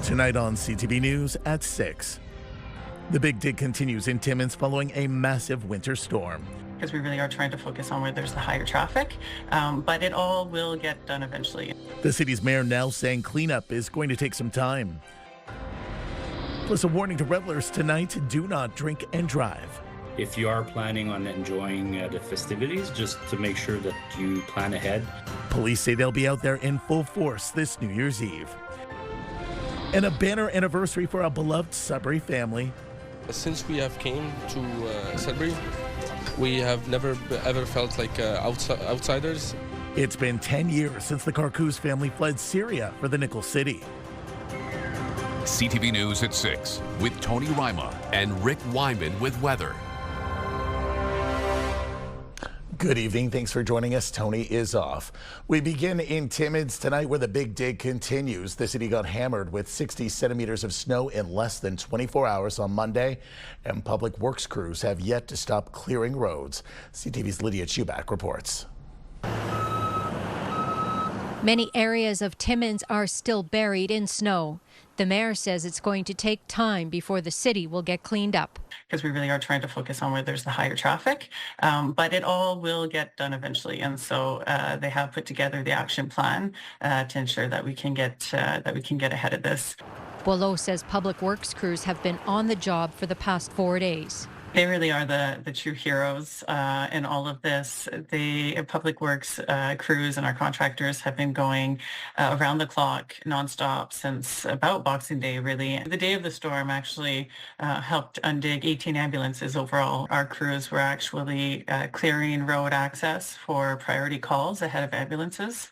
Tonight on CTV News at 6. The big dig continues in Timmins following a massive winter storm. Because we really are trying to focus on where there's the higher traffic, but it all will get done eventually. The city's mayor now saying cleanup is going to take some time. Plus a warning to revelers tonight, do not drink and drive. If you are planning on enjoying the festivities, just to make sure that you plan ahead. Police say they'll be out there in full force this New Year's Eve. And a banner anniversary for a beloved Sudbury family. Since we have came to Sudbury, we have never ever felt like outsiders. It's been 10 years since the Carcous family fled Syria for the Nickel City. CTV News at 6 with Tony Rima and Rick Wyman with weather. Good evening. Thanks for joining us. Tony is off. We begin in Timmins tonight where the big dig continues. The city got hammered with 60 centimeters of snow in less than 24 hours on Monday, and public works crews have yet to stop clearing roads. CTV's Lydia Chubak reports. Many areas of Timmins are still buried in snow. The mayor says it's going to take time before the city will get cleaned up. Because we really are trying to focus on where there's the higher traffic, but it all will get done eventually. And so they have put together the action plan to ensure that we can get ahead of this. Boileau says public works crews have been on the job for the past 4 days. They really are the true heroes in all of this. The public works crews and our contractors have been going around the clock nonstop since about Boxing Day, really. The day of the storm actually helped undig 18 ambulances overall. Our crews were actually clearing road access for priority calls ahead of ambulances.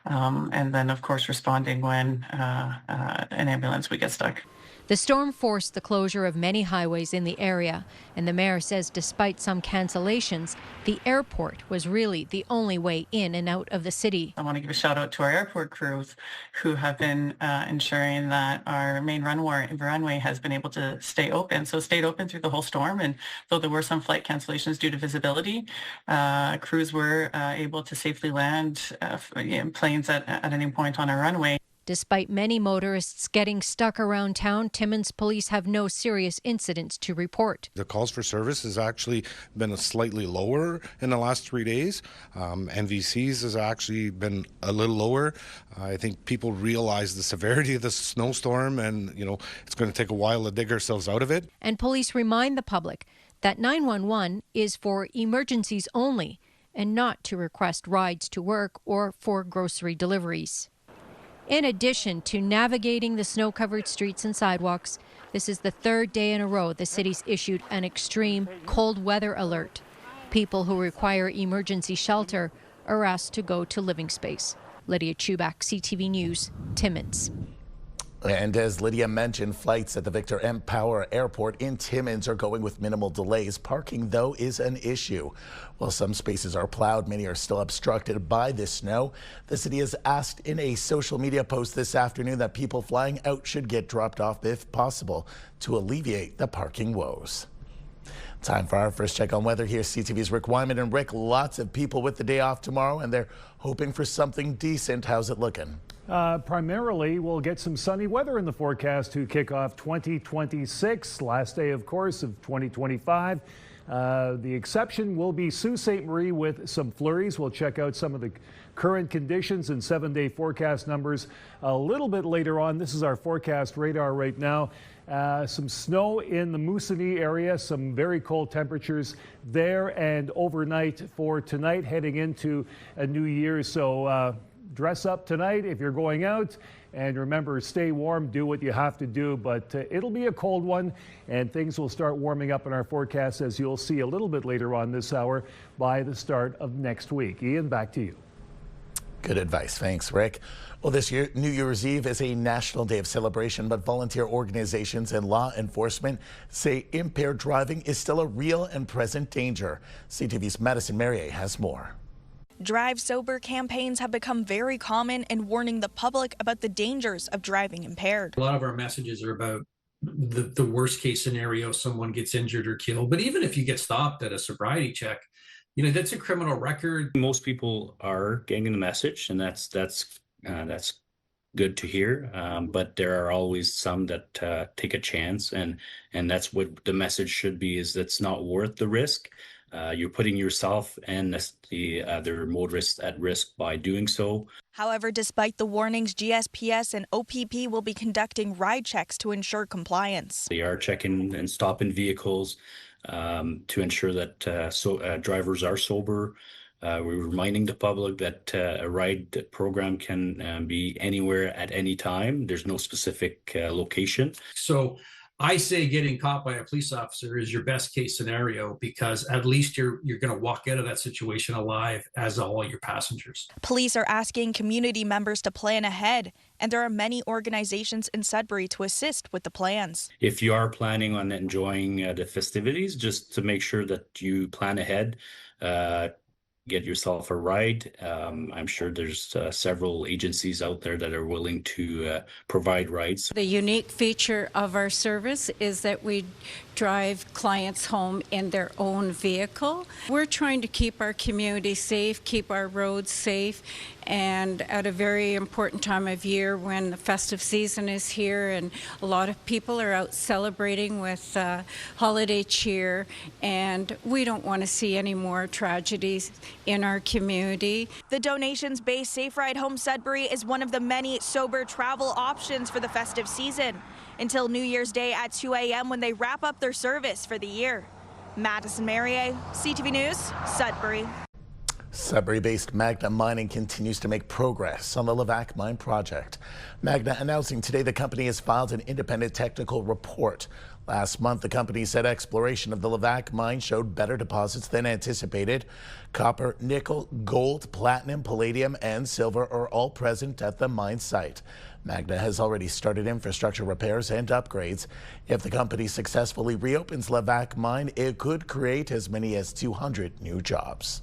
And then, of course, responding when an ambulance would get stuck. The storm forced the closure of many highways in the area, and the mayor says despite some cancellations, the airport was really the only way in and out of the city. I want to give a shout out to our airport crews who have been ensuring that our main runway has been able to stay open. So stayed open through the whole storm, and though there were some flight cancellations due to visibility, crews were able to safely land planes at any point on our runway. Despite many motorists getting stuck around town, Timmins police have no serious incidents to report. The calls for service has actually been slightly lower in the last 3 days. NVCs has actually been a little lower. I think people realize the severity of the snowstorm and, it's going to take a while to dig ourselves out of it. And police remind the public that 911 is for emergencies only and not to request rides to work or for grocery deliveries. In addition to navigating the snow-covered streets and sidewalks, this is the third day in a row the city's issued an extreme cold weather alert. People who require emergency shelter are asked to go to living space. Lydia Chubak, CTV News, Timmins. And as Lydia mentioned, flights at the Victor M. Power Airport in Timmins are going with minimal delays. Parking, though, is an issue. While some spaces are plowed, many are still obstructed by this snow. The city has asked in a social media post this afternoon that people flying out should get dropped off if possible to alleviate the parking woes. Time for our first check on weather. Here's CTV's Rick Wyman. And Rick, lots of people with the day off tomorrow, and they're hoping for something decent. How's it looking? Primarily, we'll get some sunny weather in the forecast to kick off 2026. Last day, of course, of 2025. The exception will be Sault Ste. Marie with some flurries. We'll check out some of the current conditions and 7-day forecast numbers a little bit later on. This is our forecast radar right now. Some snow in the Moosonee area, some very cold temperatures there, and overnight for tonight heading into a new year. So dress up tonight if you're going out, and remember, stay warm, do what you have to do, but it'll be a cold one, and things will start warming up in our forecast, as you'll see a little bit later on this hour, by the start of next week. Ian, back to you. Good advice. Thanks, Rick. Well, this year, New Year's Eve is a national day of celebration, but volunteer organizations and law enforcement say impaired driving is still a real and present danger. CTV's Madison Merrier has more. Drive sober campaigns have become very common in warning the public about the dangers of driving impaired. A lot of our messages are about the worst case scenario, someone gets injured or killed. But even if you get stopped at a sobriety check, that's a criminal record. Most people are getting the message, and that's good to hear, but there are always some that take a chance, and that's what the message should be: is that's not worth the risk. You're putting yourself and the other motorists at risk by doing so. However, despite the warnings, GSPS and OPP will be conducting ride checks to ensure compliance. They are checking and stopping vehicles to ensure that drivers are sober. We're reminding the public that a ride program can be anywhere at any time. There's no specific location. So I say getting caught by a police officer is your best case scenario, because at least you're going to walk out of that situation alive, as all your passengers. Police are asking community members to plan ahead, and there are many organizations in Sudbury to assist with the plans. If you are planning on enjoying the festivities, just to make sure that you plan ahead, get yourself a ride. I'm sure there's several agencies out there that are willing to provide rides. The unique feature of our service is that we drive clients home in their own vehicle. We're trying to keep our community safe, keep our roads safe, and at a very important time of year when the festive season is here and a lot of people are out celebrating with holiday cheer, and we don't want to see any more tragedies in our community. The donations-based Safe Ride Home Sudbury is one of the many sober travel options for the festive season, until New Year's Day at 2 a.m. when they wrap up their service for the year. Madison Merrier, CTV News, Sudbury. Sudbury-based Magna Mining continues to make progress on the Levack mine project. Magna announcing today the company has filed an independent technical report. Last month, the company said exploration of the Levack mine showed better deposits than anticipated. Copper, nickel, gold, platinum, palladium, and silver are all present at the mine site. Magna has already started infrastructure repairs and upgrades. If the company successfully reopens Levack mine, it could create as many as 200 new jobs.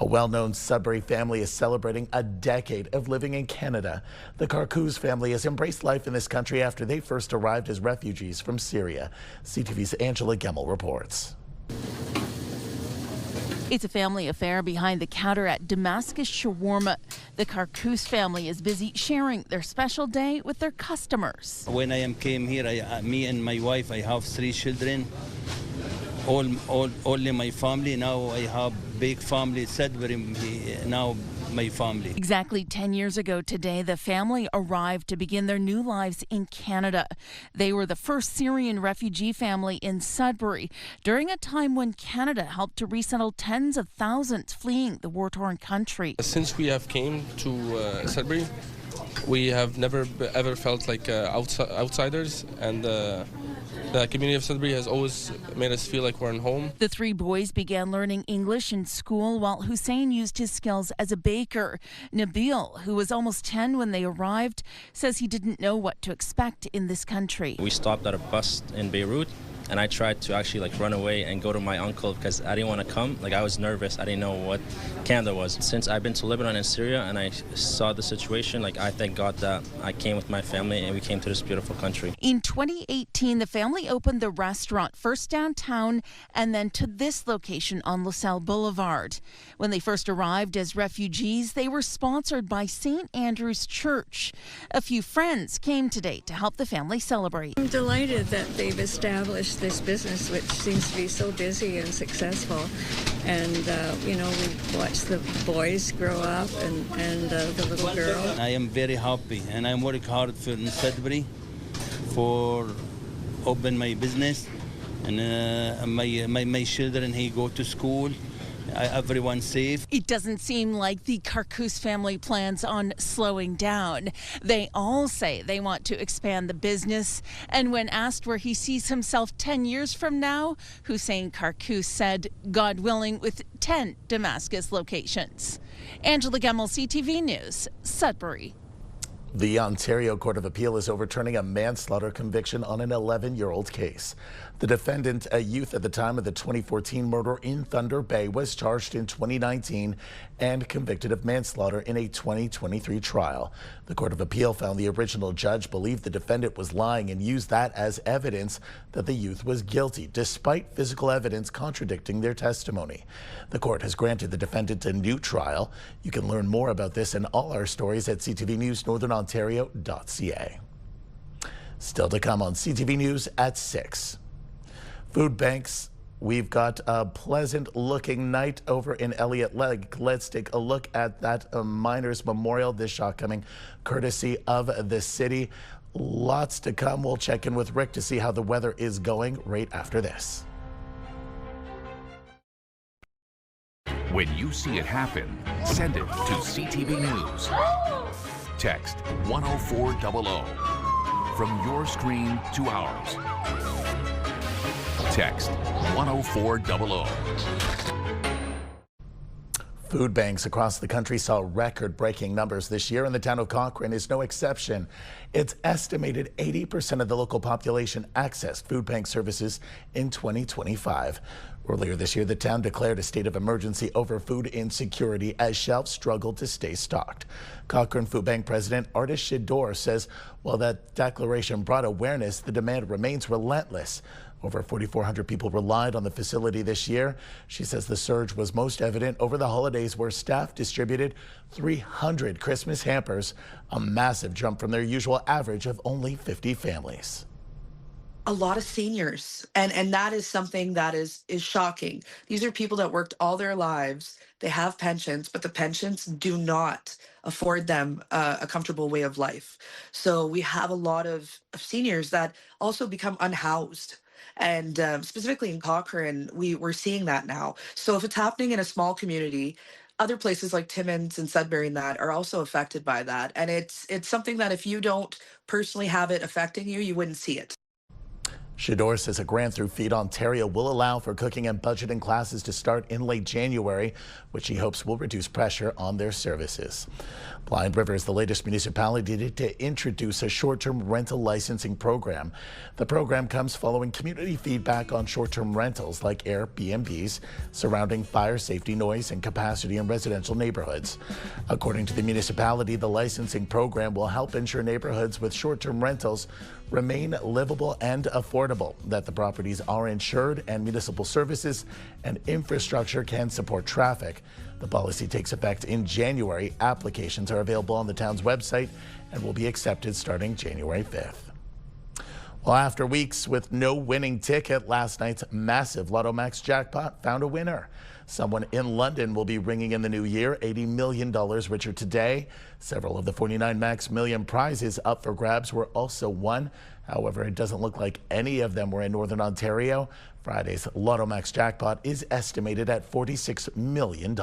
A well-known Sudbury family is celebrating a decade of living in Canada. The Carcous family has embraced life in this country after they first arrived as refugees from Syria. CTV's Angela Gemmell reports. It's a family affair behind the counter at Damascus Shawarma. The Carcous family is busy sharing their special day with their customers. When I came here, me and my wife, I have 3 children. Only my family. Now I have big family, Sudbury, now my family. Exactly 10 years ago today, the family arrived to begin their new lives in Canada. They were the first Syrian refugee family in Sudbury during a time when Canada helped to resettle tens of thousands fleeing the war-torn country. Since we have came to Sudbury, we have never ever felt like outsiders, and the community of Sudbury has always made us feel like we're in home. The 3 boys began learning English in school while Hussein used his skills as a baker. Nabil, who was almost 10 when they arrived, says he didn't know what to expect in this country. We stopped at a bus in Beirut, and I tried to actually run away and go to my uncle because I didn't want to come. I was nervous. I didn't know what Canada was. Since I've been to Lebanon and Syria and I saw the situation, I thank God that I came with my family and we came to this beautiful country. In 2018, the family opened the restaurant first downtown and then to this location on LaSalle Boulevard. When they first arrived as refugees, they were sponsored by St. Andrew's Church. A few friends came today to help the family celebrate. I'm delighted that they've established this business, which seems to be so busy and successful. And, we watch the boys grow up and the little girl. I am very happy, and I'm working hard for Sudbury for open my business, and my children, he go to school. Everyone's safe. It doesn't seem like the Carcous family plans on slowing down. They all say they want to expand the business. And when asked where he sees himself 10 years from now, Hussein Carcous said, God willing, with 10 Damascus locations. Angela Gemmell, CTV News, Sudbury. The Ontario Court of Appeal is overturning a manslaughter conviction on an 11-year-old case. The defendant, a youth at the time of the 2014 murder in Thunder Bay, was charged in 2019 and convicted of manslaughter in a 2023 trial. The Court of Appeal found the original judge believed the defendant was lying and used that as evidence that the youth was guilty, despite physical evidence contradicting their testimony. The court has granted the defendant a new trial. You can learn more about this and all our stories at CTV News Northern Ontario.ca. Still to come on CTV News at 6. Food banks. We've got a pleasant looking night over in Elliott Lake. Let's take a look at that Miners Memorial. This shot coming courtesy of the city. Lots to come. We'll check in with Rick to see how the weather is going right after this. When you see it happen, send it to CTV News. Text 10400 from your screen to ours. Text 10400. Food banks across the country saw record-breaking numbers this year, and the town of Cochrane is no exception. It's estimated 80% of the local population accessed food bank services in 2025. Earlier this year, the town declared a state of emergency over food insecurity as shelves struggled to stay stocked. Cochrane Food Bank President Artis Shador says while that declaration brought awareness, the demand remains relentless. Over 4,400 people relied on the facility this year. She says the surge was most evident over the holidays, where staff distributed 300 Christmas hampers, a massive jump from their usual average of only 50 families. A lot of seniors, and that is something that is shocking. These are people that worked all their lives. They have pensions, but the pensions do not afford them a comfortable way of life. So we have a lot of seniors that also become unhoused. And specifically in Cochrane, we're seeing that now. So if it's happening in a small community, other places like Timmins and Sudbury and that are also affected by that. And it's something that if you don't personally have it affecting you, you wouldn't see it. Shador says a grant through Feed Ontario will allow for cooking and budgeting classes to start in late January, which he hopes will reduce pressure on their services. Blind River is the latest municipality to introduce a short-term rental licensing program. The program comes following community feedback on short-term rentals like Airbnbs surrounding fire safety, noise, and capacity in residential neighborhoods. According to the municipality, the licensing program will help ensure neighborhoods with short-term rentals remain livable and affordable, that the properties are insured, and municipal services and infrastructure can support traffic. The policy takes effect in January. Applications are available on the town's website and will be accepted starting January 5th. Well, after weeks with no winning ticket, last night's massive Lotto Max jackpot found a winner. Someone in London will be ringing in the new year $80 million richer today. Several of the 49 Max Million prizes up for grabs were also won. However, it doesn't look like any of them were in Northern Ontario. Friday's Lotto Max jackpot is estimated at $46 million.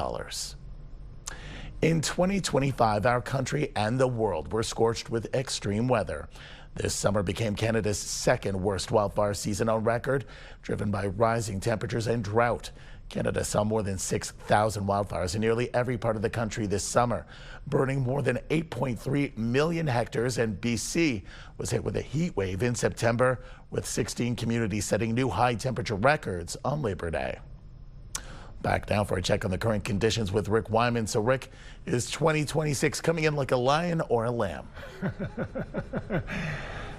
In 2025, our country and the world were scorched with extreme weather. This summer became Canada's second worst wildfire season on record, driven by rising temperatures and drought. Canada saw more than 6,000 wildfires in nearly every part of the country this summer, burning more than 8.3 million hectares, and BC was hit with a heat wave in September, with 16 communities setting new high temperature records on Labor Day. Back now for a check on the current conditions with Rick Wyman. So Rick, is 2026 coming in like a lion or a lamb?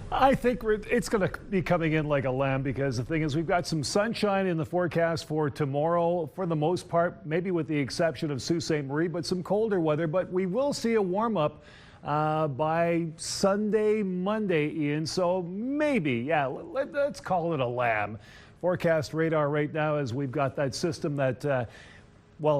I think it's going to be coming in like a lamb, because the thing is, we've got some sunshine in the forecast for tomorrow for the most part, maybe with the exception of Sault Ste. Marie, but some colder weather. But we will see a warm up by Sunday, Monday, Ian. So maybe, yeah, let's call it a lamb. Forecast radar right now, as we've got that system that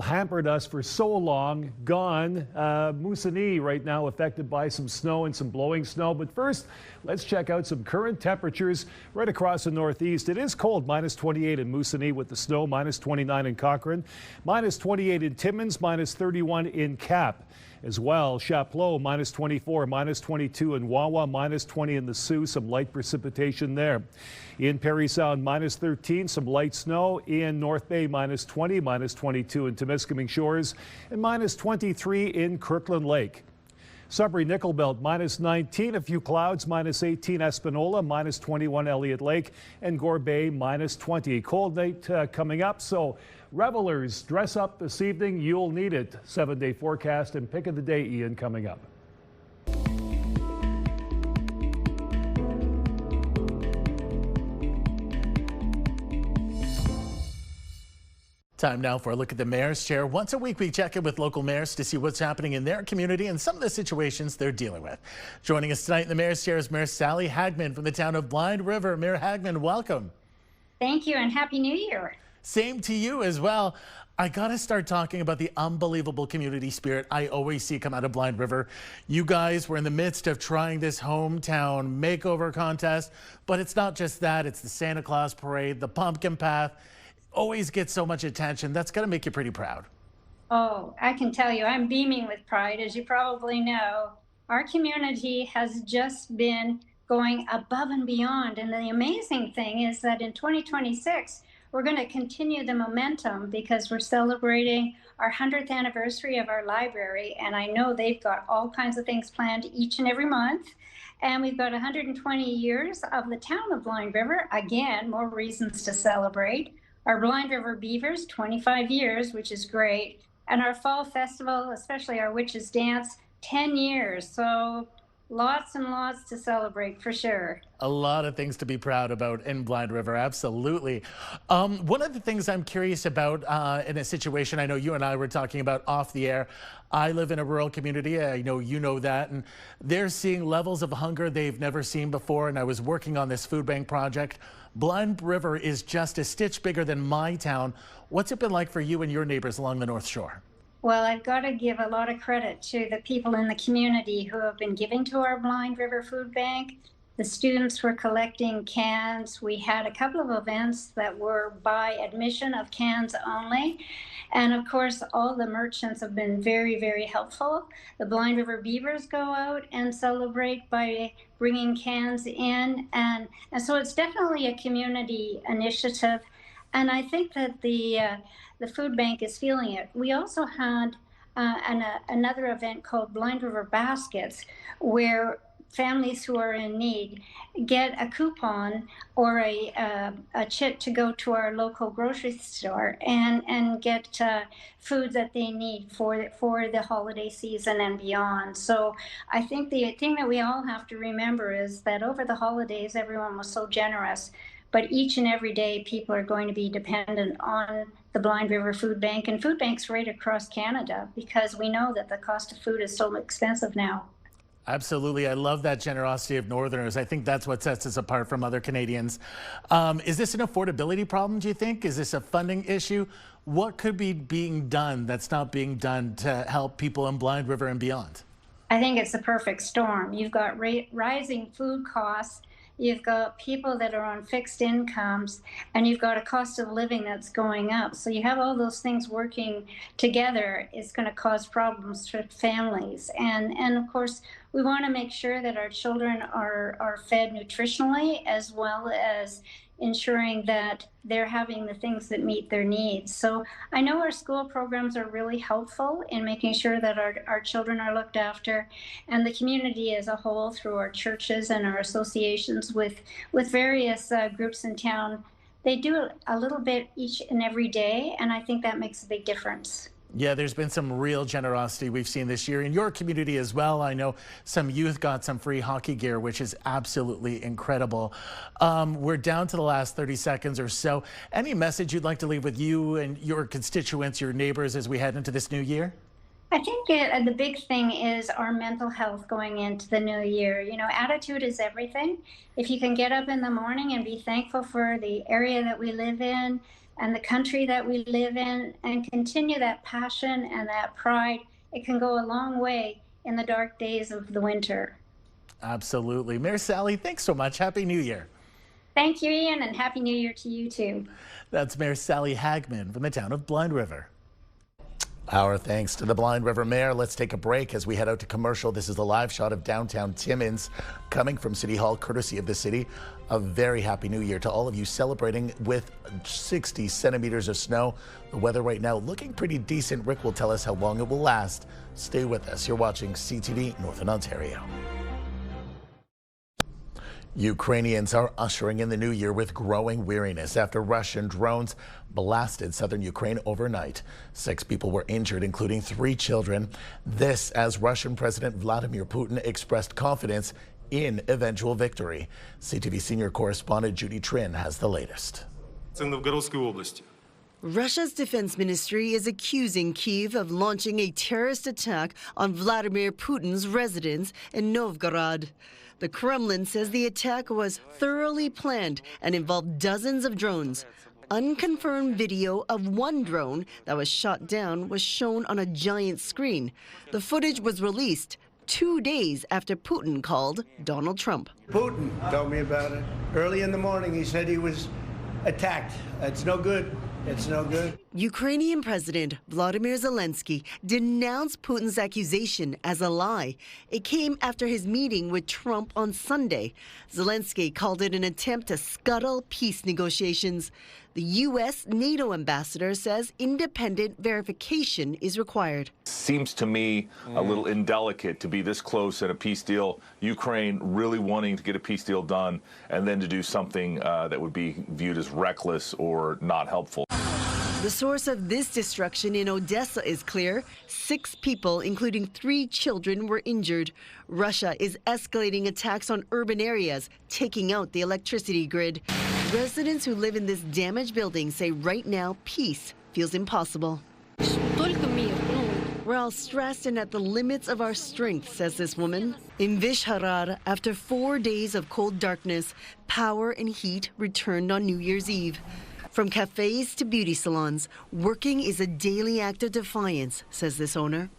hampered us for so long, gone. Moosonee right now affected by some snow and some blowing snow. But first, let's check out some current temperatures right across the Northeast. It is cold, minus 28 in Moosonee with the snow, minus 29 in Cochrane, minus 28 in Timmins, minus 31 in Cap. As well, Chapleau, minus 24, minus 22 in Wawa, minus 20 in the Sioux, some light precipitation there. In Parry Sound, minus 13, some light snow. In North Bay, minus 20, minus 22 in Temiskaming Shores, and minus 23 in Kirkland Lake. Sudbury Nickel Belt -19, a few clouds, -18 Espanola, -21 Elliott Lake, and Gore Bay -20. Cold night coming up, so revelers, dress up this evening. You'll need it. 7-day forecast and pick of the day, Ian, coming up. Time now for a look at the mayor's chair. Once a week, we check in with local mayors to see what's happening in their community and some of the situations they're dealing with. Joining us tonight in the mayor's chair is Mayor Sally Hagman from the town of Blind River. Mayor Hagman, welcome. Thank you, and Happy New Year. Same to you as well. I got to start talking about the unbelievable community spirit I always see come out of Blind River. You guys were in the midst of trying this hometown makeover contest, but it's not just that. It's the Santa Claus parade, the pumpkin path. Always gets so much attention. That's got to make you pretty proud. Oh, I can tell you, I'm beaming with pride. As you probably know, our community has just been going above and beyond. And the amazing thing is that in 2026, we're going to continue the momentum because we're celebrating our 100th anniversary of our library. And I know they've got all kinds of things planned each and every month. And we've got 120 years of the town of Blind River. Again, more reasons to celebrate. Our Blind River Beavers, 25 years, which is great. And our fall festival, especially our Witches Dance, 10 years. So lots and lots to celebrate for sure. A lot of things to be proud about in Blind River, absolutely. One of the things I'm curious about in a situation I know you and I were talking about off the air, I live in a rural community, I know you know that, and they're seeing levels of hunger they've never seen before, and I was working on this food bank project. Blind River is just a stitch bigger than my town. What's it been like for you and your neighbors along the North Shore? Well, I've got to give a lot of credit to the people in the community who have been giving to our Blind River Food Bank. The students were collecting cans. We had a couple of events that were by admission of cans only. And of course, all the merchants have been very, very helpful. The Blind River Beavers go out and celebrate by bringing cans in. And so it's definitely a community initiative. And I think that the food bank is feeling it. We also had another event called Blind River Baskets, where families who are in need get a coupon or a chit to go to our local grocery store and get food that they need for the holiday season and beyond. So I think the thing that we all have to remember is that over the holidays, everyone was so generous. But each and every day, people are going to be dependent on the Blind River Food Bank and food banks right across Canada, because we know that the cost of food is so expensive now. Absolutely. I love that generosity of Northerners. I think that's what sets us apart from other Canadians. Is this an affordability problem, do you think? Is this a funding issue? What could be being done that's not being done to help people in Blind River and beyond? I think it's the perfect storm. You've got rising food costs. You've got people that are on fixed incomes, and you've got a cost of living that's going up. So you have all those things working together. It's going to cause problems for families. And of course, we want to make sure that our children are fed nutritionally, as well as ensuring that they're having the things that meet their needs. So I know our school programs are really helpful in making sure that our children are looked after, and the community as a whole through our churches and our associations with various groups in town. They do a little bit each and every day, and I think that makes a big difference. Yeah, there's been some real generosity we've seen this year in your community as well. I know some youth got some free hockey gear, which is absolutely incredible. We're down to the last 30 seconds or so. Any message you'd like to leave with you and your constituents, your neighbors, as we head into this new year? I think the big thing is our mental health going into the new year. You know, attitude is everything. If you can get up in the morning and be thankful for the area that we live in, and the country that we live in, and continue that passion and that pride, it can go a long way in the dark days of the winter. Absolutely. Mayor Sally, thanks so much. Happy New Year. Thank you, Ian, and Happy New Year to you too. That's Mayor Sally Hagman from the town of Blind River. Our thanks to the Blind River Mayor. Let's take a break as we head out to commercial. This is the live shot of downtown Timmins coming from City Hall, courtesy of the city. A very happy new year to all of you celebrating with 60 centimeters of snow. The weather right now looking pretty decent. Rick will tell us how long it will last. Stay with us. You're watching CTV Northern Ontario. Ukrainians are ushering in the new year with growing weariness after Russian drones blasted southern Ukraine overnight. 6 people were injured, including 3 children. This as Russian President Vladimir Putin expressed confidence in eventual victory. CTV senior correspondent Judy Trin has the latest. Russia's defense ministry is accusing Kyiv of launching a terrorist attack on Vladimir Putin's residence in Novgorod. The Kremlin says the attack was thoroughly planned and involved dozens of drones. Unconfirmed video of one drone that was shot down was shown on a giant screen. The footage was released 2 days after Putin called Donald Trump. Putin told me about it. Early in the morning, he said he was attacked. It's no good. It's no good. Ukrainian President Volodymyr Zelensky denounced Putin's accusation as a lie. It came after his meeting with Trump on Sunday. Zelensky called it an attempt to scuttle peace negotiations. The U.S. NATO ambassador says independent verification is required. Seems to me a little indelicate to be this close in a peace deal, Ukraine really wanting to get a peace deal done, and then to do something that would be viewed as reckless or not helpful. The source of this destruction in Odessa is clear. 6 people, including 3 children, were injured. Russia is escalating attacks on urban areas, taking out the electricity grid. Residents who live in this damaged building say right now peace feels impossible. We're all stressed and at the limits of our strength, says this woman. In Vishharar, after 4 days of cold darkness, power and heat returned on New Year's Eve. From cafes to beauty salons, working is a daily act of defiance, says this owner.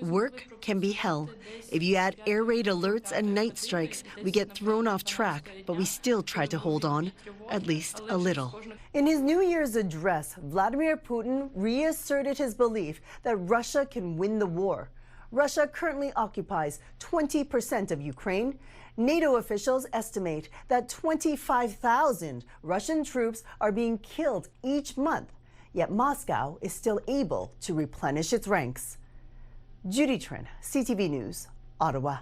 Work can be hell. If you add air raid alerts and night strikes, we get thrown off track, but we still try to hold on, at least a little. In his New Year's address, Vladimir Putin reasserted his belief that Russia can win the war. Russia currently occupies 20% of Ukraine. NATO officials estimate that 25,000 Russian troops are being killed each month, yet Moscow is still able to replenish its ranks. Judy Trin, CTV News, Ottawa.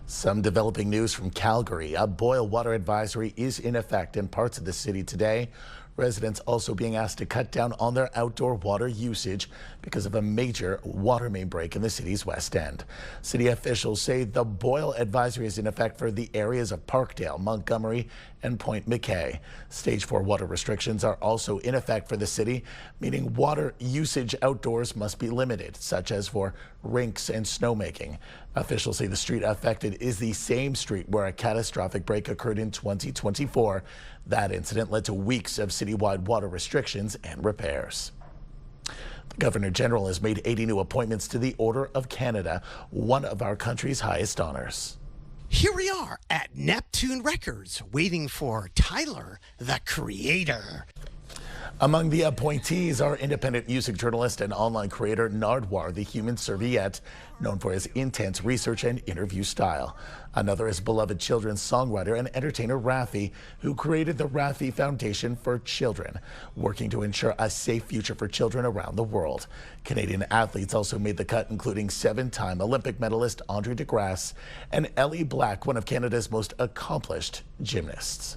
Some developing news from Calgary. A boil water advisory is in effect in parts of the city today. Residents also being asked to cut down on their outdoor water usage because of a major water main break in the city's west end. City officials say the boil advisory is in effect for the areas of Parkdale, Montgomery, and Point McKay. Stage 4 water restrictions are also in effect for the city, meaning water usage outdoors must be limited, such as for rinks and snowmaking. Officials say the street affected is the same street where a catastrophic break occurred in 2024. That incident led to weeks of citywide water restrictions and repairs. The Governor General has made 80 new appointments to the Order of Canada, one of our country's highest honors. Here we are at Neptune Records, waiting for Tyler, the Creator. Among the appointees are independent music journalist and online creator Nardwar, the human serviette, known for his intense research and interview style. Another is beloved children's songwriter and entertainer Raffi, who created the Raffi Foundation for Children, working to ensure a safe future for children around the world. Canadian athletes also made the cut, including 7-time Olympic medalist Andre DeGrasse and Ellie Black, one of Canada's most accomplished gymnasts.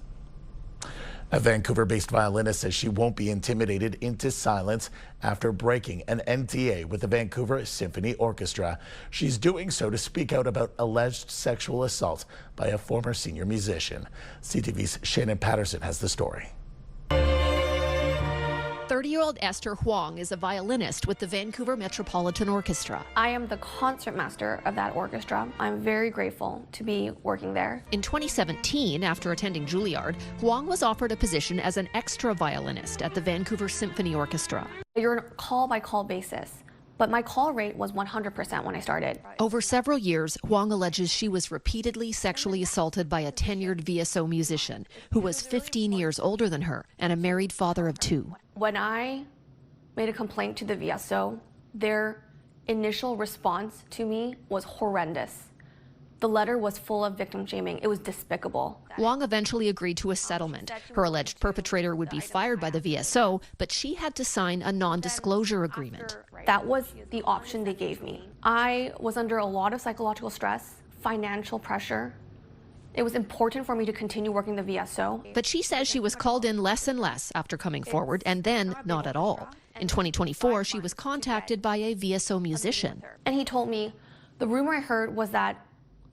A Vancouver-based violinist says she won't be intimidated into silence after breaking an NDA with the Vancouver Symphony Orchestra. She's doing so to speak out about alleged sexual assault by a former senior musician. CTV's Shannon Patterson has the story. 30-year-old Esther Huang is a violinist with the Vancouver Metropolitan Orchestra. I am the concertmaster of that orchestra. I'm very grateful to be working there. In 2017, after attending Juilliard, Huang was offered a position as an extra violinist at the Vancouver Symphony Orchestra. You're on a call-by-call basis, but my call rate was 100% when I started. Over several years, Huang alleges she was repeatedly sexually assaulted by a tenured VSO musician who was 15 years older than her and a married father of 2. When I made a complaint to the VSO, their initial response to me was horrendous. The letter was full of victim shaming. It was despicable. Wong eventually agreed to a settlement. Her alleged perpetrator would be fired by the VSO, but she had to sign a non-disclosure agreement. That was the option they gave me. I was under a lot of psychological stress, financial pressure. It was important for me to continue working the VSO. But she says she was called in less and less after coming forward, and then not at all. In 2024, she was contacted by a VSO musician. And he told me, the rumor I heard was that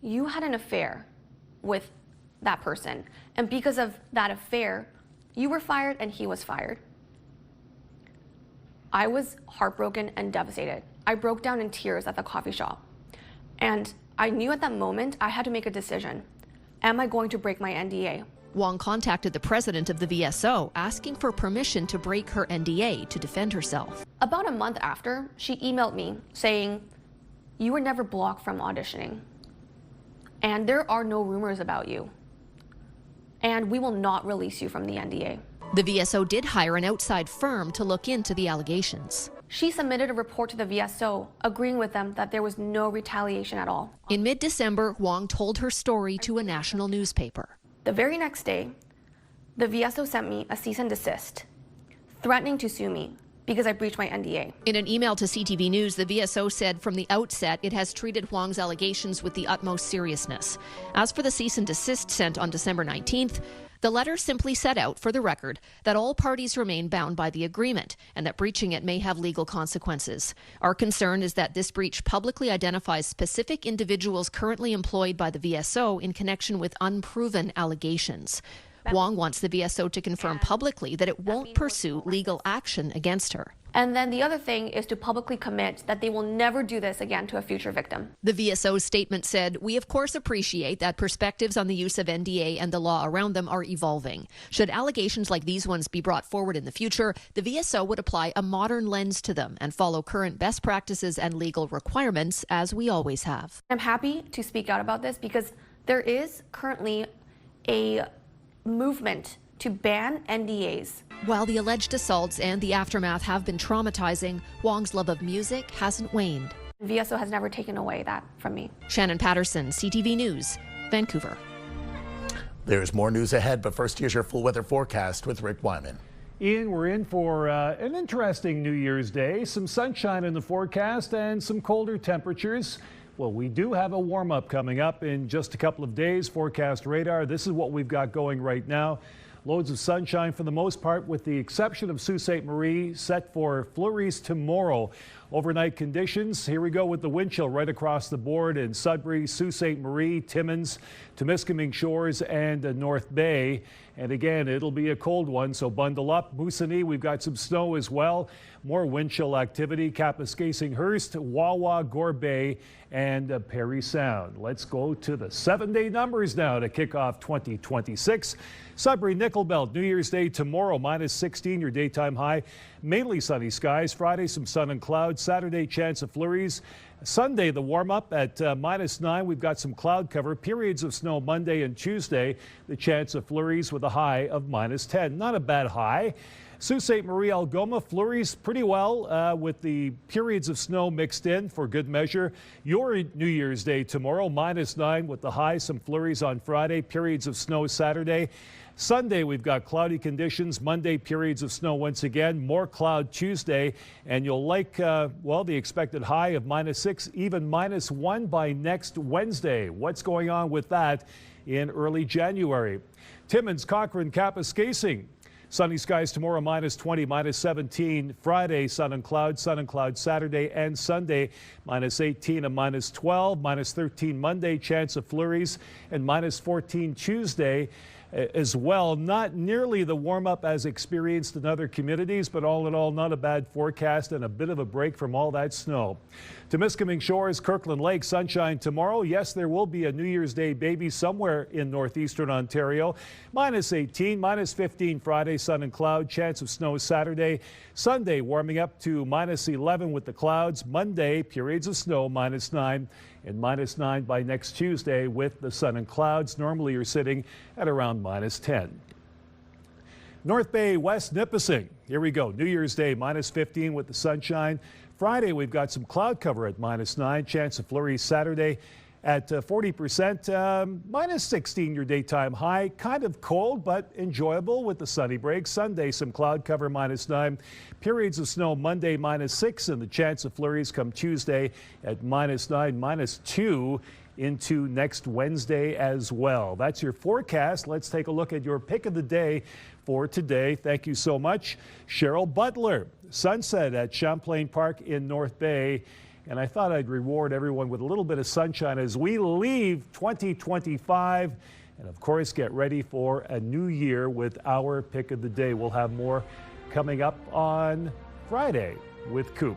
you had an affair with that person. And because of that affair, you were fired and he was fired. I was heartbroken and devastated. I broke down in tears at the coffee shop. And I knew at that moment I had to make a decision. Am I going to break my NDA? Wong contacted the president of the VSO, asking for permission to break her NDA to defend herself. About a month after, she emailed me saying, you were never blocked from auditioning. And there are no rumors about you. And we will not release you from the NDA. The VSO did hire an outside firm to look into the allegations. She submitted a report to the VSO, agreeing with them that there was no retaliation at all. In mid-December, Wong told her story to a national newspaper. The very next day, the VSO sent me a cease and desist, threatening to sue me because I breached my NDA. In an email to CTV News, the VSO said from the outset it has treated Wong's allegations with the utmost seriousness. As for the cease and desist sent on December 19th, the letter simply set out, for the record, that all parties remain bound by the agreement and that breaching it may have legal consequences. Our concern is that this breach publicly identifies specific individuals currently employed by the VSO in connection with unproven allegations. Wong wants the VSO to confirm publicly that it won't pursue legal action against her. And then the other thing is to publicly commit that they will never do this again to a future victim. The VSO's statement said, we of course appreciate that perspectives on the use of NDA and the law around them are evolving. Should allegations like these ones be brought forward in the future, the VSO would apply a modern lens to them and follow current best practices and legal requirements, as we always have. I'm happy to speak out about this because there is currently a movement to ban NDAs. While the alleged assaults and the aftermath have been traumatizing, Wong's love of music hasn't waned. VSO has never taken away that from me. Shannon Patterson, CTV News, Vancouver. There's more news ahead, but first here's your full weather forecast with Rick Wyman. Ian, we're in for an interesting New Year's Day. Some sunshine in the forecast and some colder temperatures. Well, we do have a warm-up coming up in just a couple of days. Forecast radar. This is what we've got going right now. Loads of sunshine for the most part, with the exception of Sault Ste. Marie, set for flurries tomorrow. Overnight conditions, here we go with the wind chill right across the board in Sudbury, Sault Ste. Marie, Timmins, Temiskaming Shores, and North Bay. And again, it'll be a cold one, so bundle up. Moosonee, we've got some snow as well. More wind chill activity. Kapuskasing-Hearst, Wawa, Gore Bay, and Parry Sound. Let's go to the 7-day numbers now to kick off 2026. Sudbury, Nickel Belt, New Year's Day tomorrow, -16, your daytime high. Mainly sunny skies. Friday, some sun and clouds. Saturday, chance of flurries. Sunday, the warm-up at -9. We've got some cloud cover. Periods of snow Monday and Tuesday. The chance of flurries with a high of -10. Not a bad high. Sault Ste. Marie, Algoma, flurries pretty well with the periods of snow mixed in for good measure. Your New Year's Day tomorrow, -9 with the high. Some flurries on Friday. Periods of snow Saturday. Sunday, we've got cloudy conditions. Monday, periods of snow once again. More cloud Tuesday. And you'll like, well, the expected high of -6, even -1 by next Wednesday. What's going on with that in early January? Timmins, Cochrane, Kapuskasing. Sunny skies tomorrow, -20, -17. Friday, sun and cloud Saturday and Sunday, -18 and -12, -13 Monday, chance of flurries, and -14 Tuesday as well. Not nearly the warm-up as experienced in other communities, but all in all, not a bad forecast and a bit of a break from all that snow. Temiskaming Shores, Kirkland Lake, sunshine tomorrow. Yes, there will be a New Year's Day baby somewhere in Northeastern Ontario. -18, -15 Friday, sun and cloud. Chance of snow Saturday. Sunday, warming up to -11 with the clouds. Monday, periods of snow, -9. And -9 by next Tuesday with the sun and clouds. Normally you're sitting at around -10. North Bay, West Nipissing. Here we go. New Year's Day, -15 with the sunshine. Friday, we've got some cloud cover at -9. Chance of flurries Saturday at 40%. -16 your daytime high. Kind of cold, but enjoyable with the sunny break. Sunday, some cloud cover, -9. Periods of snow Monday, -6. And the chance of flurries come Tuesday at -9, -2. Into next Wednesday as well. That's your forecast. Let's take a look at your pick of the day for today. Thank you so much, Cheryl Butler. Sunset at Champlain Park in North Bay. And I thought I'd reward everyone with a little bit of sunshine as we leave 2025. And of course, get ready for a new year with our pick of the day. We'll have more coming up on Friday with Coop.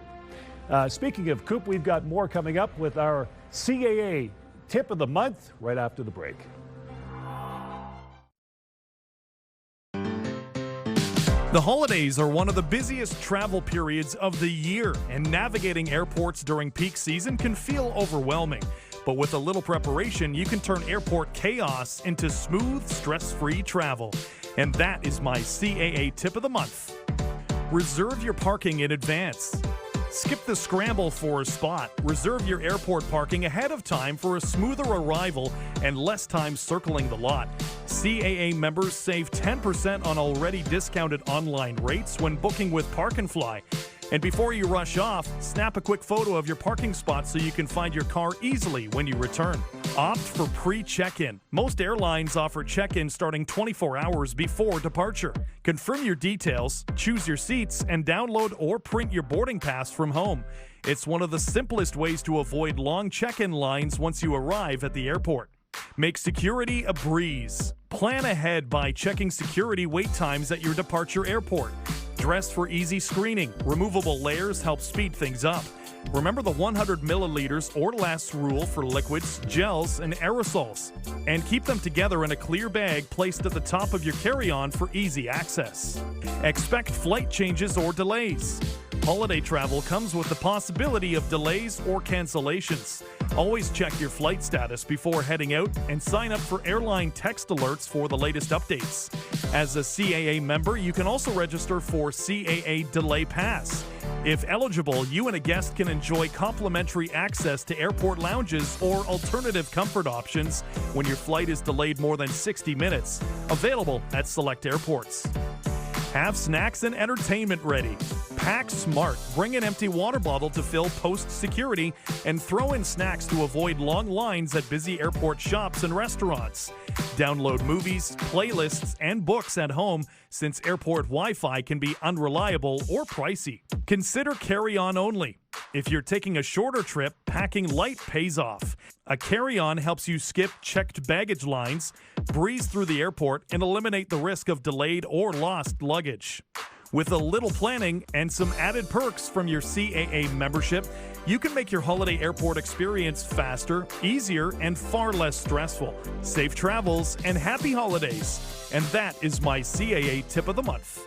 Speaking of Coop, we've got more coming up with our CAA Tip of the Month right after the break. The holidays are one of the busiest travel periods of the year, and navigating airports during peak season can feel overwhelming. But with a little preparation, you can turn airport chaos into smooth, stress-free travel. And that is my CAA Tip of the Month. Reserve your parking in advance. Skip the scramble for a spot. Reserve your airport parking ahead of time for a smoother arrival and less time circling the lot. CAA members save 10% on already discounted online rates when booking with Park and Fly. And before you rush off, snap a quick photo of your parking spot so you can find your car easily when you return. Opt for pre-check-in. Most airlines offer check-in starting 24 hours before departure. Confirm your details, choose your seats, and download or print your boarding pass from home. It's one of the simplest ways to avoid long check-in lines once you arrive at the airport. Make security a breeze. Plan ahead by checking security wait times at your departure airport. Dress for easy screening. Removable layers help speed things up. Remember the 100 milliliters or less rule for liquids, gels, and aerosols. And keep them together in a clear bag placed at the top of your carry-on for easy access. Expect flight changes or delays. Holiday travel comes with the possibility of delays or cancellations. Always check your flight status before heading out and sign up for airline text alerts for the latest updates. As a CAA member, you can also register for CAA Delay Pass. If eligible, you and a guest can enjoy complimentary access to airport lounges or alternative comfort options when your flight is delayed more than 60 minutes. Available at select airports. Have snacks and entertainment ready. Pack smart. Bring an empty water bottle to fill post-security and throw in snacks to avoid long lines at busy airport shops and restaurants. Download movies, playlists, and books at home since airport Wi-Fi can be unreliable or pricey. Consider carry-on only. If you're taking a shorter trip, packing light pays off. A carry-on helps you skip checked baggage lines, breeze through the airport, and eliminate the risk of delayed or lost luggage. With a little planning and some added perks from your CAA membership, you can make your holiday airport experience faster, easier, and far less stressful. Safe travels and happy holidays. And that is my CAA Tip of the Month.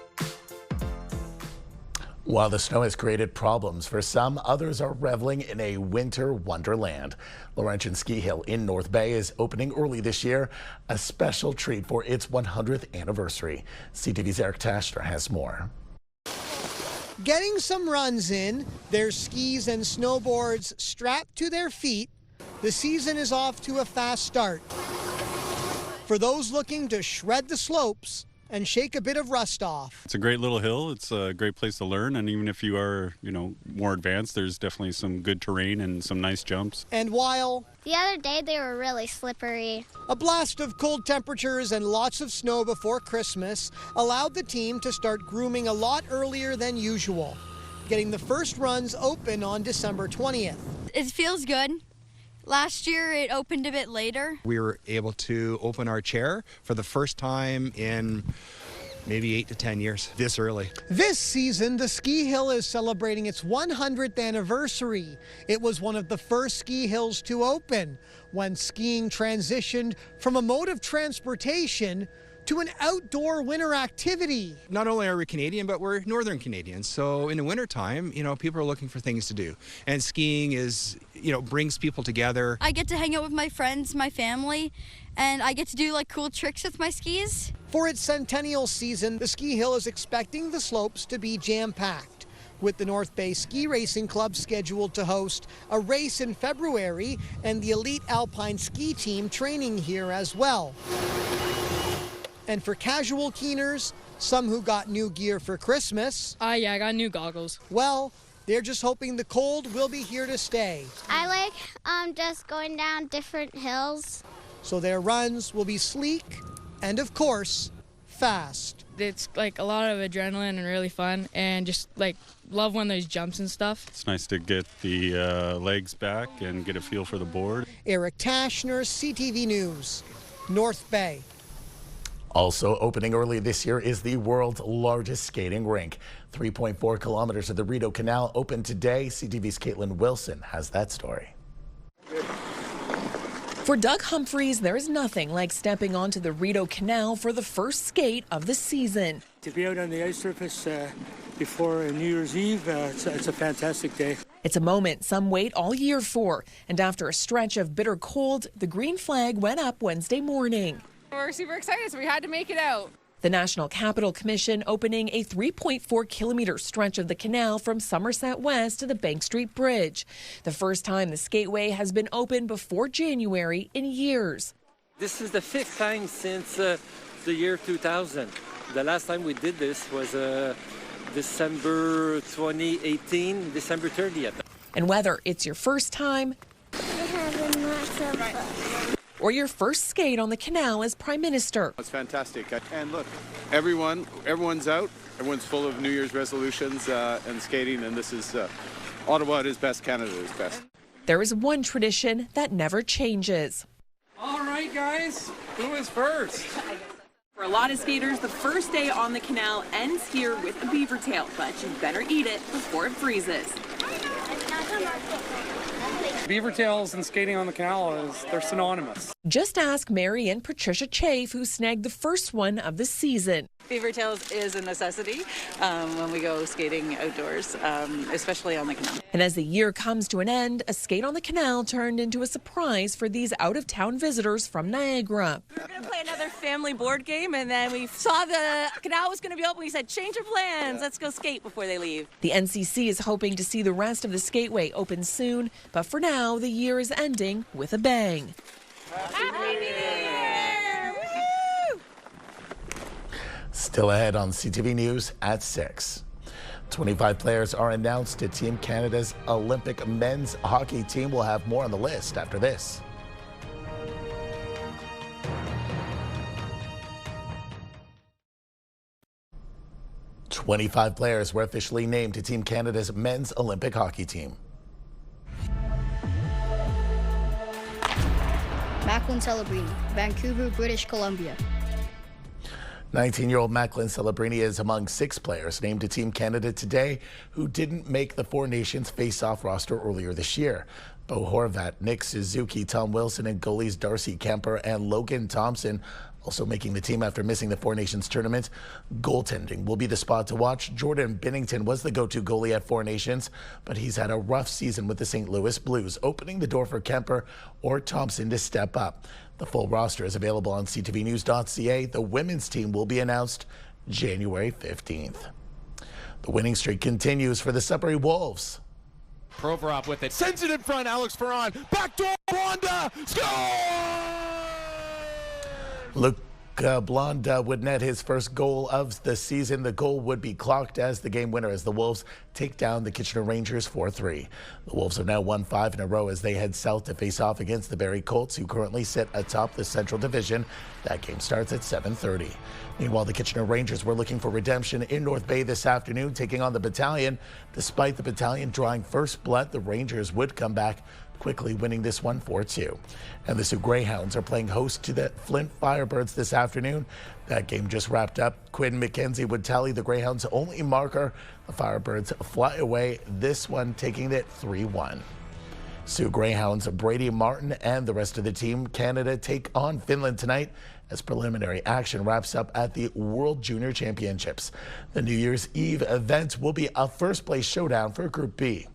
While the snow has created problems for some, others are reveling in a winter wonderland. Laurentian Ski Hill in North Bay is opening early this year, a special treat for its 100th anniversary. CTV's Eric Tashner has more. Getting some runs in, their skis and snowboards strapped to their feet, the season is off to a fast start. For those looking to shred the slopes and shake a bit of rust off. It's a great little hill. It's a great place to learn, and even if you are, more advanced, there's definitely some good terrain and some nice jumps. And while the other day they were really slippery. A blast of cold temperatures and lots of snow before Christmas allowed the team to start grooming a lot earlier than usual, getting the first runs open on December 20th. It feels good. Last year it opened a bit later. We were able to open our chair for the first time in maybe 8 to 10 years this early. This season, the ski hill is celebrating its 100th anniversary. It was one of the first ski hills to open when skiing transitioned from a mode of transportation to an outdoor winter activity. Not only are we Canadian, but we're Northern Canadians. So in the wintertime, people are looking for things to do. And skiing is, brings people together. I get to hang out with my friends, my family, and I get to do cool tricks with my skis. For its centennial season, the ski hill is expecting the slopes to be jam-packed, with the North Bay Ski Racing Club scheduled to host a race in February and the elite alpine ski team training here as well. And for casual keeners, some who got new gear for Christmas. Yeah, I got new goggles. Well, they're just hoping the cold will be here to stay. I like just going down different hills. So their runs will be sleek and, of course, fast. It's like a lot of adrenaline and really fun, and just like love when there's jumps and stuff. It's nice to get the legs back and get a feel for the board. Eric Tashner, CTV News, North Bay. Also opening early this year is the world's largest skating rink. 3.4 kilometers of the Rideau Canal opened today. CTV's Caitlin Wilson has that story. For Doug Humphreys, there is nothing like stepping onto the Rideau Canal for the first skate of the season. To be out on the ice surface before New Year's Eve, it's a fantastic day. It's a moment some wait all year for, and after a stretch of bitter cold, the green flag went up Wednesday morning. We're super excited, so we had to make it out. The National Capital Commission opening a 3.4-kilometer stretch of the canal from Somerset West to the Bank Street Bridge. The first time the skateway has been open before January in years. This is the 5th time since the year 2000. The last time we did this was December 2018, December 30th. And whether it's your first time or your first skate on the canal as Prime Minister. It's fantastic. And look, everyone's out. Everyone's full of New Year's resolutions and skating, and this is Ottawa at its best, Canada at its best. There is one tradition that never changes. All right, guys, who is first? For a lot of skaters, the first day on the canal ends here with a beaver tail, but you better eat it before it freezes. Beaver tails and skating on the canal, they're synonymous. Just ask Mary and Patricia Chafe, who snagged the first one of the season. Beaver tails is a necessity when we go skating outdoors, especially on the canal. And as the year comes to an end, a skate on the canal turned into a surprise for these out-of-town visitors from Niagara. We were going to play another family board game, and then we saw the canal was going to be open. We said, change of plans. Let's go skate before they leave. The NCC is hoping to see the rest of the skateway open soon, but for now, the year is ending with a bang. Happy New Year! Woo! Still ahead on CTV News at 6. 25 players are announced to Team Canada's Olympic men's hockey team. We'll have more on the list after this. "25 players were officially named to Team Canada's men's Olympic hockey team. Macklin Celebrini, Vancouver, British Columbia. 19-year-old Macklin Celebrini is among 6 players named to Team Canada today who didn't make the Four Nations face-off roster earlier this year. Bo Horvat, Nick Suzuki, Tom Wilson, and goalies Darcy Kemper and Logan Thompson also making the team after missing the Four Nations tournament. Goaltending will be the spot to watch. Jordan Binnington was the go-to goalie at Four Nations, but he's had a rough season with the St. Louis Blues, opening the door for Kemper or Thompson to step up. The full roster is available on ctvnews.ca. The women's team will be announced January 15th. The winning streak continues for the Sudbury Wolves. Provorov with it, sends it in front, Alex Ferran, backdoor, Blonda, score! Luca Blonda would net his first goal of the season. The goal would be clocked as the game winner as the Wolves take down the Kitchener Rangers 4-3. The Wolves have now won 5 in a row as they head south to face off against the Barrie Colts, who currently sit atop the Central Division. That game starts at 7:30. Meanwhile, the Kitchener Rangers were looking for redemption in North Bay this afternoon, taking on the Battalion. Despite the Battalion drawing first blood, the Rangers would come back, quickly winning this one 4-2. And the Sioux Greyhounds are playing host to the Flint Firebirds this afternoon. That game just wrapped up. Quinn McKenzie would tally the Greyhounds' only marker. The Firebirds fly away, this one taking it 3-1. Sioux Greyhounds, Brady Martin, and the rest of the team Canada take on Finland tonight as preliminary action wraps up at the World Junior Championships. The New Year's Eve event will be a first-place showdown for Group B.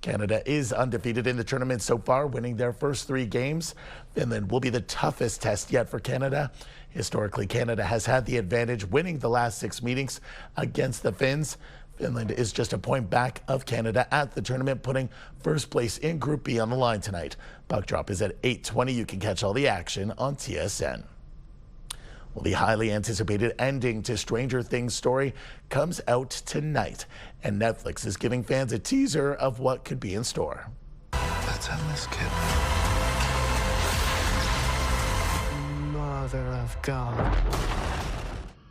Canada is undefeated in the tournament so far, winning their first 3 games. Finland will be the toughest test yet for Canada. Historically, Canada has had the advantage, winning the last 6 meetings against the Finns. Finland is just a point back of Canada at the tournament, putting first place in Group B on the line tonight. Puck drop is at 8:20. You can catch all the action on TSN. Well, the highly anticipated ending to Stranger Things story comes out tonight, and Netflix is giving fans a teaser of what could be in store. Let's end this, kid. Mother of God.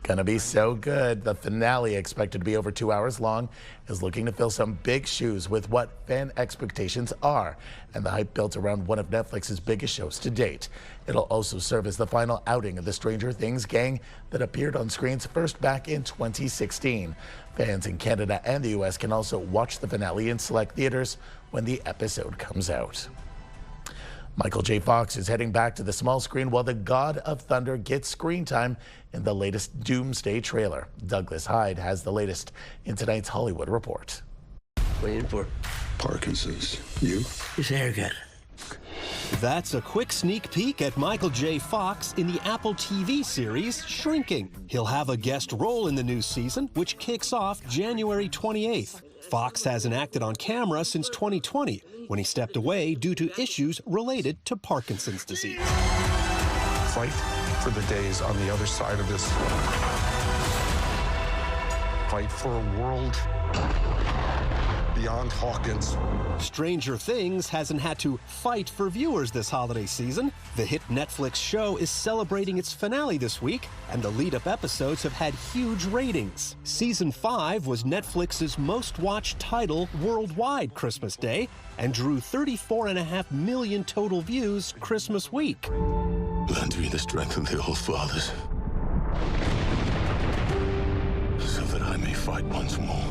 Gonna be so good. The finale, expected to be over 2 hours long, is looking to fill some big shoes with what fan expectations are, and the hype built around one of Netflix's biggest shows to date. It'll also serve as the final outing of the Stranger Things gang that appeared on screens first back in 2016. Fans in Canada and the U.S. can also watch the finale in select theaters when the episode comes out. Michael J. Fox is heading back to the small screen while the God of Thunder gets screen time in the latest Doomsday trailer. Douglas Hyde has the latest in tonight's Hollywood Report. Waiting for Parkinson's. You? His haircut. That's a quick sneak peek at Michael J. Fox in the Apple TV series Shrinking. He'll have a guest role in the new season, which kicks off January 28th. Fox hasn't acted on camera since 2020, when he stepped away due to issues related to Parkinson's disease. Fight for the days on the other side of this. Fight for a world beyond Hawkins. Stranger Things hasn't had to fight for viewers this holiday season. The hit Netflix show is celebrating its finale this week, and the lead-up episodes have had huge ratings. Season 5 was Netflix's most-watched title worldwide Christmas Day and drew 34.5 million total views Christmas week. Lend me the strength of the old fathers, so that I may fight once more.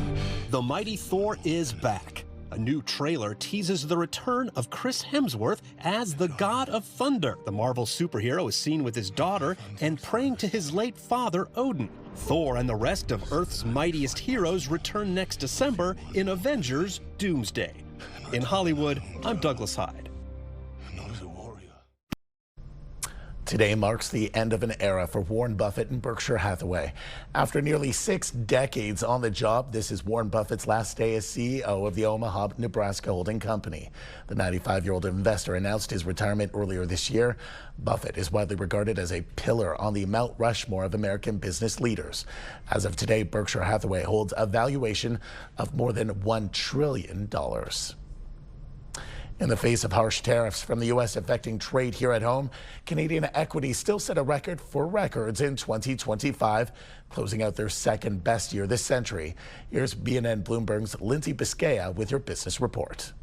The Mighty Thor is back. A new trailer teases the return of Chris Hemsworth as the God of Thunder. The Marvel superhero is seen with his daughter and praying to his late father, Odin. Thor and the rest of Earth's mightiest heroes return next December in Avengers Doomsday. In Hollywood, I'm Douglas Hyde. Today marks the end of an era for Warren Buffett and Berkshire Hathaway. After nearly 6 decades on the job, this is Warren Buffett's last day as CEO of the Omaha, Nebraska holding company. The 95-year-old investor announced his retirement earlier this year. Buffett is widely regarded as a pillar on the Mount Rushmore of American business leaders. As of today, Berkshire Hathaway holds a valuation of more than $1 trillion. In the face of harsh tariffs from the U.S. affecting trade here at home, Canadian equities still set a record for records in 2025, closing out their second best year this century. Here's BNN Bloomberg's Lindsay Biscaya with your business report.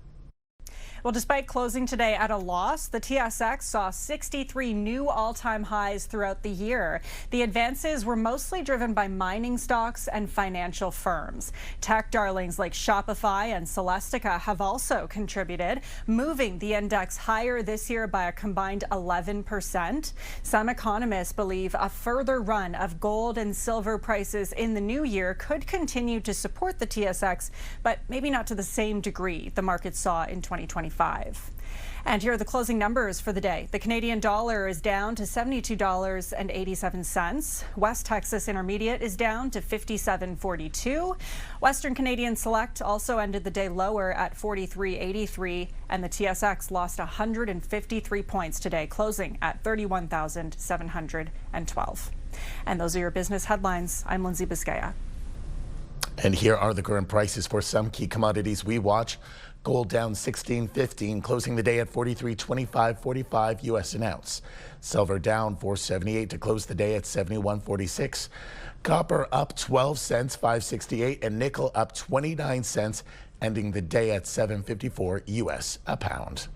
Well, despite closing today at a loss, the TSX saw 63 new all-time highs throughout the year. The advances were mostly driven by mining stocks and financial firms. Tech darlings like Shopify and Celestica have also contributed, moving the index higher this year by a combined 11%. Some economists believe a further run of gold and silver prices in the new year could continue to support the TSX, but maybe not to the same degree the market saw in 2025. And here are the closing numbers for the day. The Canadian dollar is down to $72.87. West Texas Intermediate is down to $57.42. Western Canadian Select also ended the day lower at $43.83, and the TSX lost 153 points today, closing at 31,712. And those are your business headlines. I'm Lindsay Biscaya. And here are the current prices for some key commodities we watch. Gold down $16.15, closing the day at $43.25.45 U.S. an ounce. Silver down $4.78 to close the day at $71.46. Copper up 12 cents, $5.68, and nickel up 29 cents, ending the day at $7.54 U.S. a pound.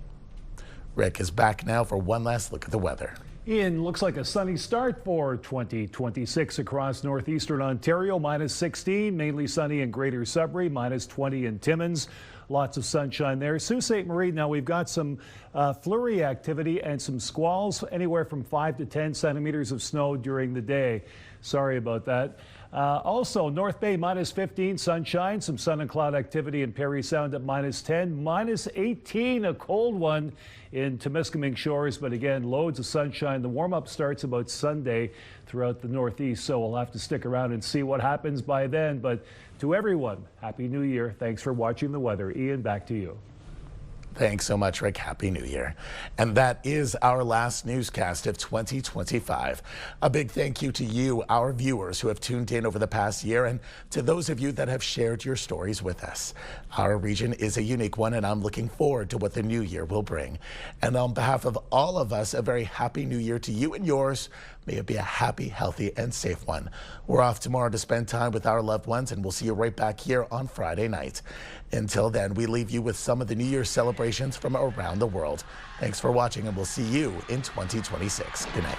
Rick is back now for one last look at the weather. Ian, looks like a sunny start for 2026 across northeastern Ontario. -16, mainly sunny in Greater Sudbury, -20 in Timmins. Lots of sunshine there. Sault Ste. Marie, now we've got some flurry activity and some squalls, anywhere from 5 to 10 centimeters of snow during the day. Sorry about that. Also, North Bay -15, sunshine, some sun and cloud activity in Parry Sound at -10, -18, a cold one in Temiskaming Shores, but again, loads of sunshine. The warm-up starts about Sunday throughout the Northeast, so we'll have to stick around and see what happens by then. But to everyone, Happy New Year. Thanks for watching the weather. Ian, back to you. Thanks so much, Rick. Happy New Year. And that is our last newscast of 2025. A big thank you to you, our viewers who have tuned in over the past year, and to those of you that have shared your stories with us. Our region is a unique one, and I'm looking forward to what the new year will bring. And on behalf of all of us, a very happy new year to you and yours. May it be a happy, healthy, and safe one. We're off tomorrow to spend time with our loved ones, and we'll see you right back here on Friday night. Until then, we leave you with some of the New Year's celebrations from around the world. Thanks for watching, and we'll see you in 2026. Good night.